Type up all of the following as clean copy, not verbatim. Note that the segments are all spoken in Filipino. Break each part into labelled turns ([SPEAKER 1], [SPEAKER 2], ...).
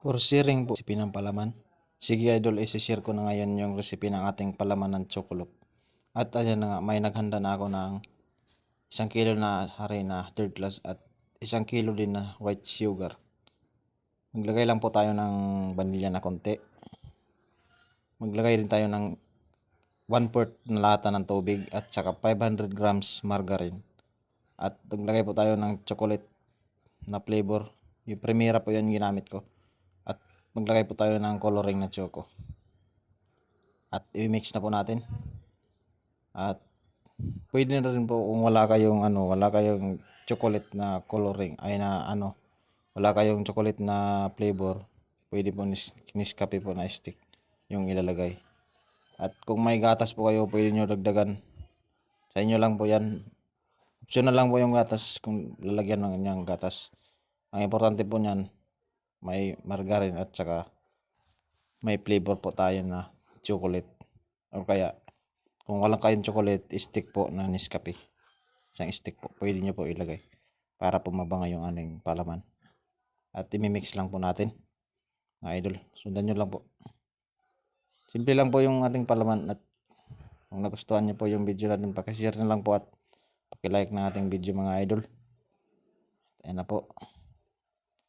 [SPEAKER 1] For sharing po recipe ng palaman. Sige idol, isi-share ko na ngayon yung recipe ng ating palaman ng chocolate. At ayan na nga, may naghanda na ako ng 1 kilo na harina third class at 1 kilo din na white sugar. Maglagay lang po tayo ng vanilya na konti. Maglagay rin tayo ng 1/4 na lata ng tubig at saka 500 grams margarine. At maglagay po tayo ng chocolate na flavor. Yung Primera po yun ginamit ko. At maglagay po tayo ng coloring na choco. At i-mix na po natin. At pwede na rin po kung wala kayong chocolate na coloring wala kayong chocolate na flavor, pwede po Nescafe po na stick yung ilalagay. At kung may gatas po kayo, pwede nyo dagdagan. Sa inyo lang po yan. Optional lang po yung gatas kung lalagyan ng gatas. Ang importante po niyan, may margarine at saka may flavor po tayo na chocolate. O kaya, kung walang kayong chocolate, stick po na Nescafe. Isang stick po, pwede nyo po ilagay para po mabango yung aning palaman. At imimix lang po natin, mga idol. Sundan nyo lang po. Simple lang po yung ating palaman. At kung nagustuhan nyo po yung video natin, pakishare na lang po at pakilike ng ating video, mga idol. Ayan na po.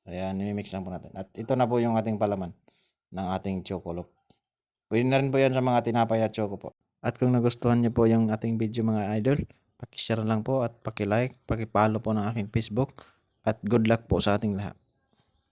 [SPEAKER 1] Ayan, imimix lang po natin. At ito na po yung ating palaman ng ating chocolate. Pwede na rin po yan sa mga tinapay at choco po. At kung nagustuhan nyo po yung ating video, mga idol, pakishare lang po at pakilike, pakipollow po ng aking Facebook. At good luck po sa ating lahat.